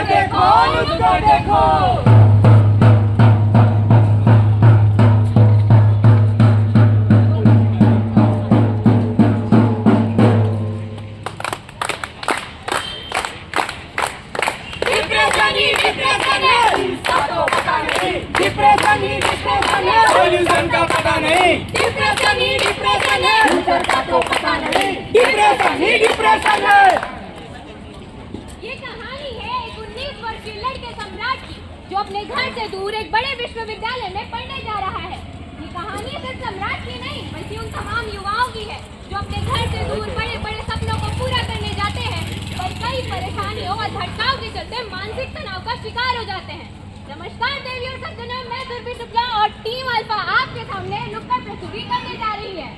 देखो, उसको देखो। सोल्यूशन का पता नहीं, डिप्रेशन है, फ्यूचर का तो पता नहीं, डिप्रेशन है। ये कहानी है एक 19 वर्षीय लड़के सम्राट की जो अपने घर से दूर एक बड़े विश्वविद्यालय में पढ़ने जा रहा है। ये कहानी सिर्फ सम्राट की नहीं बल्कि उन तमाम युवाओं की है जो अपने घर से दूर बड़े बड़े सपनों को पूरा करने जाते हैं पर कई परेशानियों और झटकाव के चलते मानसिक तनाव का शिकार हो जाते हैं। नमस्कार देवी और सज्जनों, मैं सुरभि शुक्ला और टीम अल्फा आपके सामने नुक्कड़ प्रस्तुति करने जा रही है।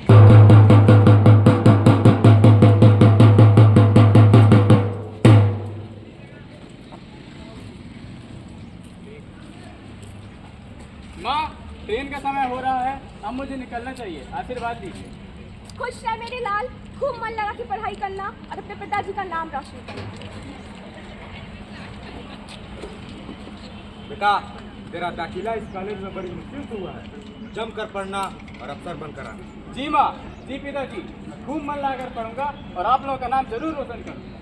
माँ, ट्रेन का समय हो रहा है, अब मुझे निकलना चाहिए, आशीर्वाद दीजिए। खुश रह मेरे लाल, खूब मन लगा के पढ़ाई करना और अपने पिताजी का नाम रोशन करना। बेटा, तेरा दाखिला इस कॉलेज में बड़ी मुश्किल से हुआ है। जम कर पढ़ना और अफसर बनकर आना। जी माँ, जी पिताजी, मैं खूब मन लगाकर पढ़ूंगा और आप लोगों का नाम जरूर रोशन करूंगा।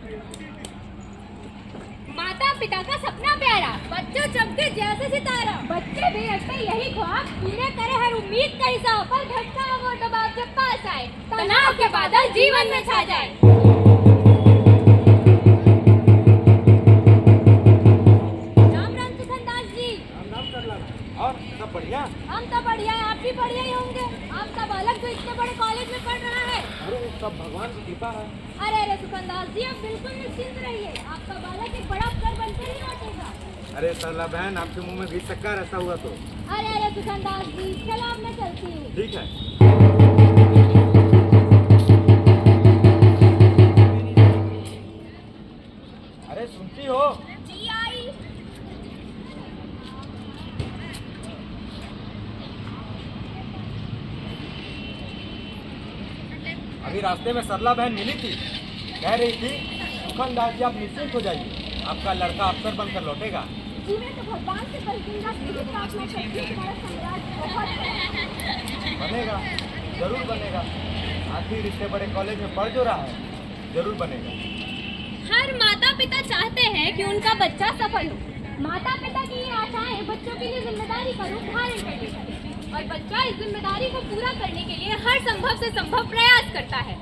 माता पिता का सपना प्यारा, बच्चों चमके जैसे सितारा। बच्चे भी रखते यही ख्वाब, पूरे करे हर उम्मीद का हिसाब। पर घटना वो दबाव जब पास आए, तनाव के बादल जीवन में छा जाए। और सब बढ़िया? हम तो बढ़िया है, आप भी बढ़िया ही होंगे। आपका बालक जो इतने बड़े कॉलेज में पढ़ रहा है। अरे सब भगवान की कृपा है। अरे सुखनदास जी, आप बिल्कुल निश्चिंत रहिए, आपका बालक एक बड़ा अफसर बनकर ही लौटेगा। अरे सरला बहन, आपके मुंह में भी शक्कर ऐसा हुआ तो? अरे सुखनदास जी, चलो अब मैं चलती हूँ। ठीक है। अरे सुनती हो? जी आई। अभी रास्ते में सरला बहन मिली थी, कह रही थी दुकानदार जी आप निश्चिंत हो जाइए, आपका लड़का अफसर बनकर लौटेगा। जी मैं तो भगवान से बल्कि प्रार्थना करती हूँ, तुम्हारा सम्राट बहुत बनेगा, जरूर बनेगा। आखिर इतने बड़े कॉलेज में पढ़ जो रहा है, जरूर बनेगा। हर माता पिता चाहते हैं कि उनका बच्चा सफल हो। माता पिता की ये आशाएं बच्चों के लिए जिम्मेदारी का रूप धारण करती है और बच्चा इस जिम्मेदारी को पूरा करने के लिए हर संभव से संभव प्रयास करता है।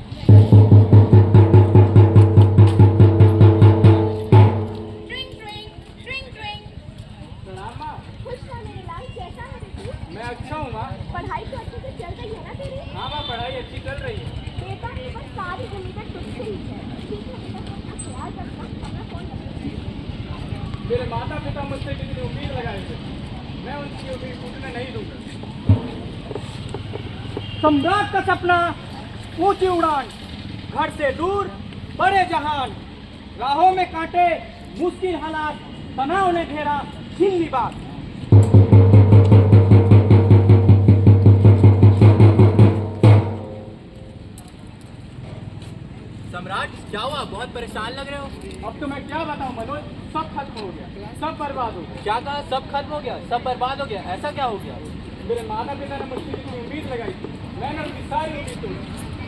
खुश रह मेरे लाल, कैसा है बेटी? मैं अच्छा हूँ माँ। पढ़ाई तो अच्छे से चल रही है ना तेरी? हाँ माँ, पढ़ाई अच्छी चल रही है। बेटा बस सारी उम्मीदें तुझसे ही है। ठीक है बेटा, तो अपना ख्याल रखना, अपना फोन रखना। मेरे माता पिता मुझसे कितनी उम्मीद लगाए थे, मैं उनकी उम्मीद टूटने नहीं दूंगा। सम्राट का सपना, ऊंची उड़ान, घर से दूर बड़े जहान। राहों में कांटे, मुश्किल हालात, तनाव ने घेरा छिन्नी बात। सम्राट, क्या हुआ? बहुत परेशान लग रहे हो। अब तो मैं क्या बताऊं मनोज, सब खत्म हो गया, सब बर्बाद हो गया। क्या कहा? सब खत्म हो गया, सब बर्बाद हो गया? ऐसा क्या हो गया? मेरे माता पिता ने मुझसे जितनी उम्मीद लगाई थी, मैंने उनकी सारी उम्मीद तोड़ी।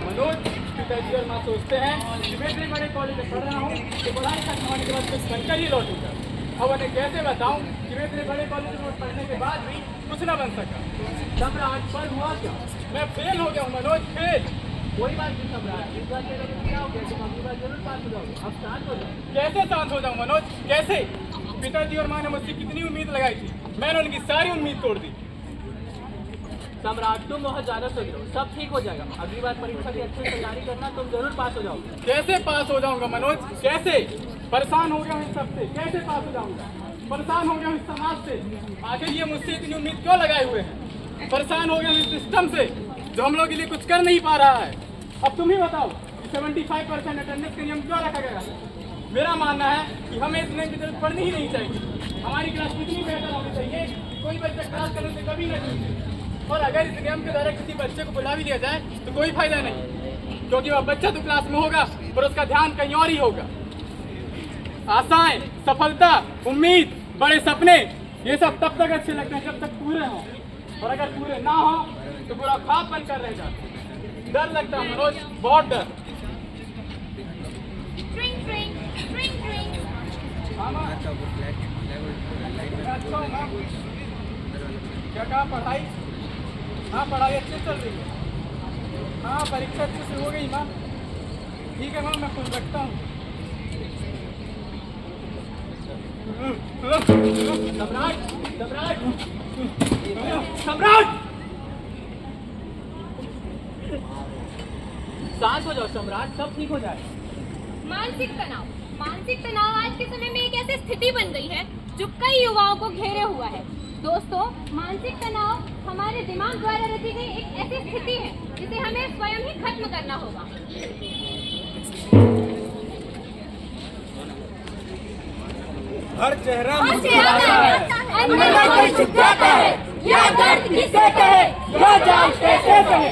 मनोज, पिताजी और माँ सोचते हैं कि मैं इतने बड़े कॉलेज में पढ़ रहा हूँ तो पढ़ाई खत्म होने के बाद कुछ बनकर ही लौटूंगा। अब उन्हें कैसे बताऊँ कि मैं इतने बड़े कॉलेज में पढ़ने के बाद भी कुछ न बन सका। सम्राट, पर हुआ क्या? मैं फेल हो गया हूँ मनोज, फेल। कोई बात नहीं सम्राट, इस बार क्या हो गया? तुम अगली बार जरूर पास हो जाओगे। अब शांत हो जाओ। कैसे शांत हो जाऊँ मनोज, कैसे? पिताजी और माँ ने मुझसे कितनी उम्मीद लगाई थी, मैंने उनकी सारी उम्मीद तोड़ दी। सम्राट, तुम बहुत ज्यादा सोच रहे हो, सब ठीक हो जाएगा। अगली बार परीक्षा की अच्छी तैयारी करना, तुम जरूर पास हो जाओगे। कैसे पास हो जाऊंगा मनोज, कैसे? परेशान हो गया हूँ इन सबसे, कैसे पास हो जाऊंगा? परेशान हो गया हूँ इस समाज से, आखिर ये मुझसे इतनी उम्मीद क्यों लगाए हुए हैं? परेशान हो गया हूँ इस सिस्टम से जो हम लोग के लिए कुछ कर नहीं पा रहा है। अब तुम ही बताओ कि 75% अटेंडेंस का नियम क्यों रखा गया? मेरा मानना है कि हमें इस नियम की जरूरत पड़नी ही नहीं चाहिए। हमारी क्लास कितनी बेहतर होनी चाहिए कि कोई बच्चा क्लास करने से कभी न चूके। और अगर इस नियम के द्वारा किसी बच्चे को बुला भी दिया जाए तो कोई फायदा नहीं, क्योंकि वह बच्चा तो क्लास में होगा पर उसका ध्यान कहीं और ही होगा। आशाएं, सफलता, उम्मीद, बड़े सपने, ये सब तब तक अच्छे लगते हैं जब तक पूरे हों, और अगर पूरे ना हो तो पूरा ख्वाब बनकर रह जाते। डर लगता है मनोज, बहुत डर। ट्रिंग ट्रिंग ट्रिंग ट्रिंग। हाँ माँ। अच्छा माँ। क्या कहा, पढ़ाई? हाँ पढ़ाई अच्छी चल रही है। हाँ परीक्षा अच्छे से हो गई माँ। ठीक है माँ, मैं फोन रखता हूँ। सम्राट, सम्राट, सम्राट! शांत हो जाओ सम्राट, सब ठीक हो जाएगा। मानसिक तनाव आज के समय में एक ऐसी स्थिति बन गई है जो कई युवाओं को घेरे हुआ है। दोस्तों, मानसिक तनाव हमारे दिमाग द्वारा रची गई एक ऐसी स्थिति है जिसे हमें स्वयं ही खत्म करना होगा। हर चेहरा मुस्कुराता है, अंदर कोई छुप जाता है, यह दर्द किसे कहे, यह जान कैसे कहे।